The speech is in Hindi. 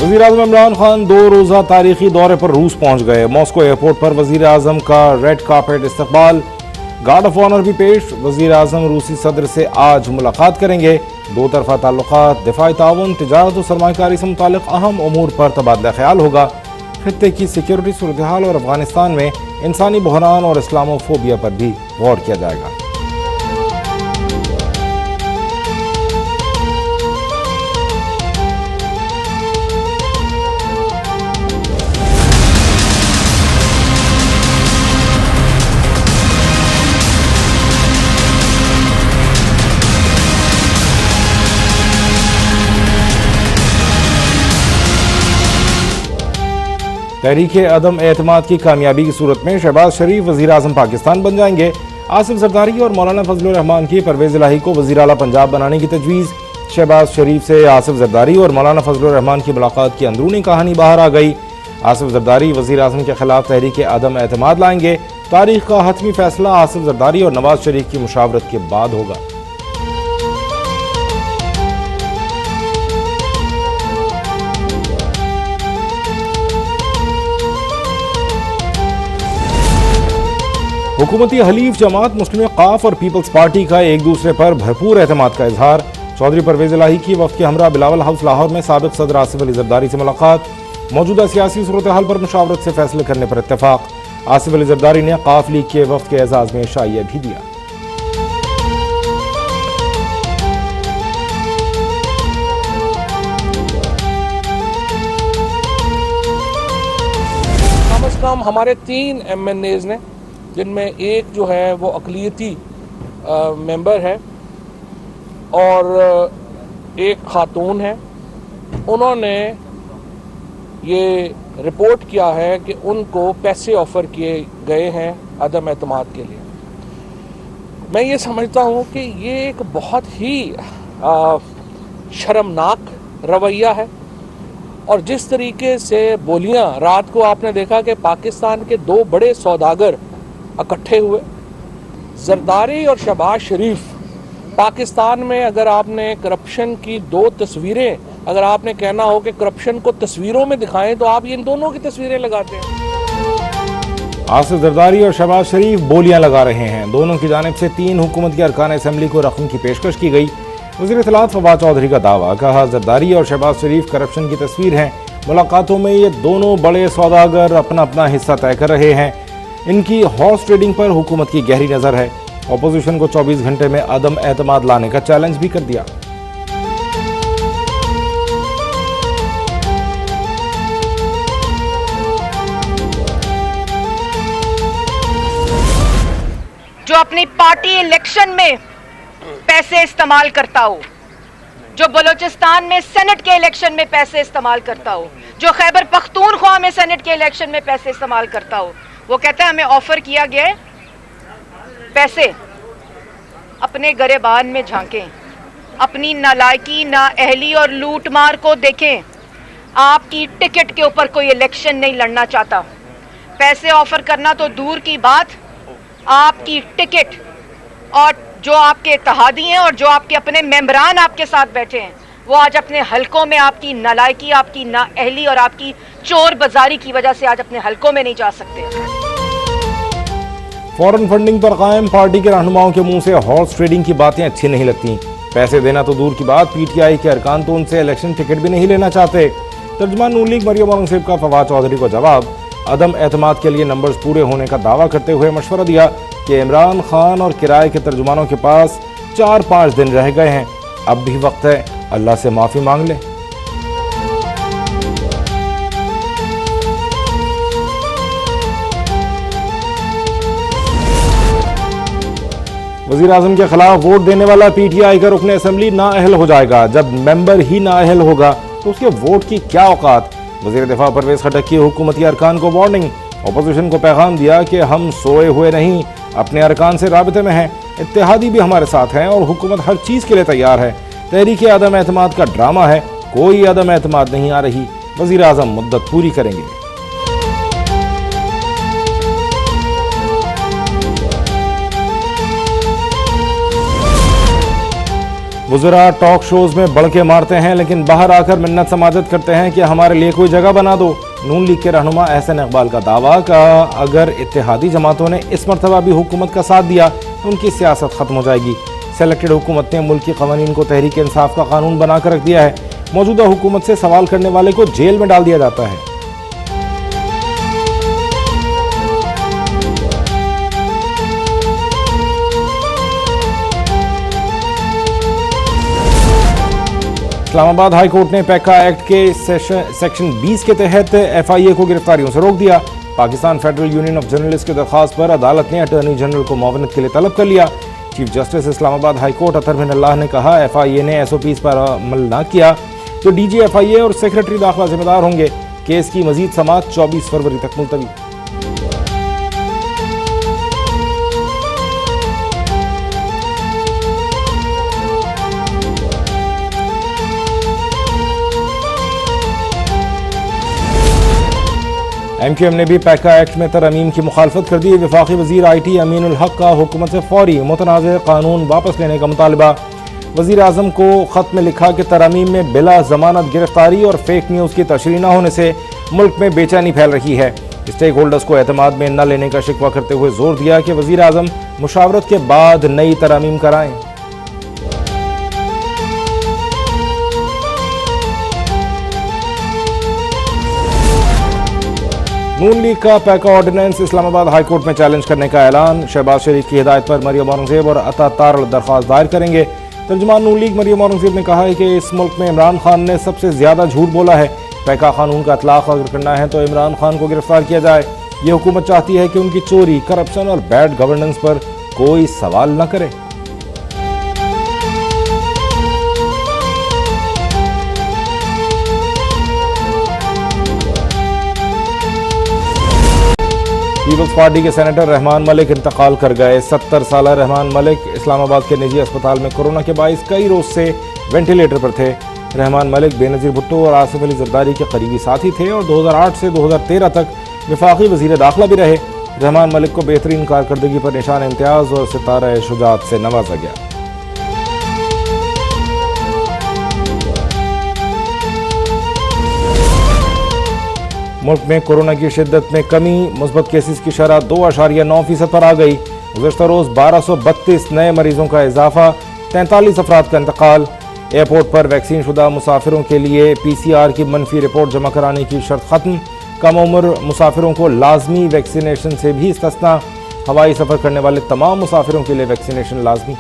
वज़ीर आज़म इमरान खान 2 रोज़ा तारीखी दौरे पर रूस पहुंच गए। मॉस्को एयरपोर्ट पर वज़ीर आज़म का रेड कार्पेट इस्तकबाल, गार्ड ऑफ ऑनर भी पेश। वज़ीर आज़म रूसी सदर से आज मुलाकात करेंगे। 2 तरफ़ा ताल्लुकात, दिफाई ताउन, तिजारत और सरमायाकारी से मुताल्लिक़ अहम उमूर पर तबादला ख्याल होगा। खित्ते की सिक्योरिटी सूरत हाल और अफगानिस्तान में इंसानी बहरान और इस्लामोफोबिया पर भी गौर किया जाएगा। तहरीक अदम एतमाद की कामयाबी की सूरत में शहबाज शरीफ वज़ीर आज़म पाकिस्तान बन जाएंगे। आसिफ जरदारी और मौलाना फजलुर रहमान की परवेज़ इलाही को वज़ीर आला पंजाब बनाने की तजवीज़। शहबाज शरीफ से आसिफ जरदारी और मौलाना फजलुर रहमान की मुलाकात की अंदरूनी कहानी बाहर आ गई। आसिफ जरदारी वज़ीर आज़म के खिलाफ तहरीक अदम एतमाद लाएंगे। तारीख का हतमी फैसला आसिफ जरदारी और नवाज शरीफ की मुशावरत के बाद होगा। हुकूमती हलीफ जमात मुस्लिम काफ और पीपल्स पार्टी का एक दूसरे पर भरपूर एतमाद का इजहार। चौधरी परवेज़ इलाही की वफ़द के हमरा बिलावल हाउस लाहौर में साबिक़ सदर आसिफ अली जरदारी से मुलाकात। मौजूदा सियासी सूरत हाल पर मुशावरत से फैसले करने पर इत्तेफाक। आसिफ अली जरदारी ने काफ लीग के वफ़द के एजाज़ में शाइया भी दिया। कम अज़ कम हमारे 3 MNAs ने, जिनमें एक जो है वो अक़लियती मेंबर है और एक खातून है, उन्होंने ये रिपोर्ट किया है कि उनको पैसे ऑफ़र किए गए हैं अदम एतमाद के लिए। मैं ये समझता हूँ कि ये एक बहुत ही शर्मनाक रवैया है। और जिस तरीके से बोलियाँ, रात को आपने देखा कि पाकिस्तान के 2 बड़े सौदागर इकट्ठे हुए, जरदारी और शहबाज शरीफ। पाकिस्तान में अगर आपने करप्शन की 2 तस्वीरें, अगर आपने कहना हो कि करप्शन को तस्वीरों में दिखाएं, तो आप इन दोनों की तस्वीरें लगाते हैं। आसिफ जरदारी और शहबाज शरीफ बोलियां लगा रहे हैं। दोनों की जानिब से 3 हुकूमत के अरकान असम्बली को रकम की पेशकश की गई। वज़ीर इत्तलात फवाद चौधरी का दावा, कहा जरदारी और शहबाज शरीफ करप्शन की तस्वीर हैं। मुलाकातों में ये दोनों बड़े सौदागर अपना अपना हिस्सा तय कर रहे हैं। इनकी हॉर्स ट्रेडिंग पर हुकूमत की गहरी नजर है। अपोजिशन को 24 घंटे में अदम एतमाद लाने का चैलेंज भी कर दिया। जो अपनी पार्टी इलेक्शन में पैसे इस्तेमाल करता हो, जो बलूचिस्तान में सेनेट के इलेक्शन में पैसे इस्तेमाल करता हो, जो खैबर पख्तूनख्वा में सेनेट के इलेक्शन में पैसे इस्तेमाल करता हो, वो कहता है हमें ऑफर किया गया है पैसे। अपने गरेबान में झांकें, अपनी नालायकी, नाअहली और लूटमार को देखें। आपकी टिकट के ऊपर कोई इलेक्शन नहीं लड़ना चाहता। पैसे ऑफर करना तो दूर की बात, आपकी टिकट और जो आपके इत्तेहादी हैं और जो आपके अपने मेंबरान आपके साथ बैठे हैं, वो आज अपने हलकों में आपकी नालायकी, आपकी नाअहली और आपकी चोर बाजारी की वजह से आज अपने हलकों में नहीं जा सकते। फॉरेन फंडिंग पर कायम पार्टी के रहनुमाओं के मुंह से हॉर्स ट्रेडिंग की बातें अच्छी नहीं लगती। पैसे देना तो दूर की बात, PTI के अरकान तो उनसे इलेक्शन टिकट भी नहीं लेना चाहते। तर्जुमान नून लीग मरियम औरंगजेब का फवाद चौधरी को जवाब, अदम एतमाद के लिए नंबर्स पूरे होने का दावा करते हुए मशवरा दिया कि इमरान खान और किराए के तर्जुमानों के पास 4-5 दिन रह गए हैं, अब भी वक्त है, अल्लाह से माफ़ी मांग लें। वज़ीर आज़म के खिलाफ वोट देने वाला PTI का रुकने असम्बली नाअहल हो जाएगा। जब मेंबर ही नाअहल होगा तो उसके वोट की क्या औकात। वज़ीर दिफा परवेज़ खटक की हुकूमती अरकान को वार्निंग। अपोजिशन को पैगाम दिया कि हम सोए हुए नहीं, अपने अरकान से राबिते में हैं। इत्तेहादी भी हमारे साथ हैं और हुकूमत हर चीज़ के लिए तैयार है। तहरीक अदम एतमाद का ड्रामा है, कोई अदम एतमाद नहीं आ रही। वज़ीर आज़म मुद्दत पूरी करेंगे। वज़रा टॉक शोज में बढ़ के मारते हैं लेकिन बाहर आकर मिन्नत समाजत करते हैं कि हमारे लिए कोई जगह बना दो। नून लीग के रहनुमा एहसन इकबाल का दावा का अगर इत्तेहादी जमातों ने इस मरतबा भी हुकूमत का साथ दिया तो उनकी सियासत खत्म हो जाएगी। सेलेक्टेड हुकूमत ने मुल्क की कवानीन को तहरीक इंसाफ का कानून बनाकर रख दिया है। मौजूदा हुकूमत से सवाल करने वाले को जेल में डाल दिया जाता है। इस्लामाबाद हाई कोर्ट ने पैका एक्ट के सेक्शन 20 के तहत FIA को गिरफ्तारियों से रोक दिया। Pakistan federal union of journalist की दरख्वास्त पर अदालत ने अटॉर्नी जनरल को मुआवनत के लिए तलब कर लिया। Chief justice Islamabad high court Athar Minallah ने कहा FIA ने SOPs पर अमल न किया तो DG FIA और सेक्रेटरी दाखिला जिम्मेदार होंगे। केस की मजीद समाअत 24 फरवरी तक मुलतवी। MQM ने भी पैका एक्ट में तरमीम की मुखालफत कर दी। वफाकी वजीर IT अमीनुल हक का हुकूमत से फौरी मुतनाज़ कानून वापस लेने का मुतालबा। वजीर आज़म को ख़त में लिखा कि तरमीम में बिला जमानत गिरफ्तारी और फेक न्यूज़ की तशरीह न होने से मुल्क में बेचैनी फैल रही है। स्टेक होल्डर्स को एतमाद में न लेने का शिकवा करते हुए जोर दिया कि वजीर आज़म मुशावरत के बाद नई तरमीम कराएं। नून लीग का PECA ordinance Islamabad high court में चैलेंज करने का ऐलान। शहबाज शरीफ की हिदायत पर मरियम औरंगजेब और अता तारड़ दरख्वास्त दायर करेंगे। तर्जुमान नून लीग मरियम औरंगजेब ने कहा है कि इस मुल्क में इमरान खान ने सबसे ज्यादा झूठ बोला है। पैका कानून का इतलाक अगर करना है तो इमरान खान को गिरफ्तार किया जाए। ये हुकूमत चाहती है कि उनकी चोरी, करप्शन और बैड गवर्नेंस पर कोई सवाल न करे। पीपल्स पार्टी के सेनेटर रहमान मलिक इंतकाल कर गए। 70 साल रहमान मलिक इस्लामाबाद के निजी अस्पताल में कोरोना के बाइस कई रोज से वेंटिलेटर पर थे। रहमान मलिक बेनज़ीर भुट्टो और आसिफ अली जरदारी के करीबी साथी थे और 2008 से 2013 तक वफाकी वज़ीर दाखिला भी रहे। रहमान मलिक को बेहतरीन कारकर्दगी पर निशान इम्तियाज़ और सितारा शुजात से नवाजा गया। मुल्क में कोरोना की शिद्दत में कमी, मुस्बत केसेस की शरह 2.9% पर आ गई। गुज़श्ता रोज़ 1232 नए मरीजों का इजाफा, 43 अफराद का इंतकाल। एयरपोर्ट पर वैक्सीन शुदा मुसाफिरों के लिए PCR की मनफी रिपोर्ट जमा कराने की शर्त खत्म। कम उम्र मुसाफिरों को लाजमी वैक्सीनेशन से भी इस्तिस्ना। हवाई सफ़र करने वाले तमाम मुसाफिरों के लिए वैक्सीनेशन लाजमी।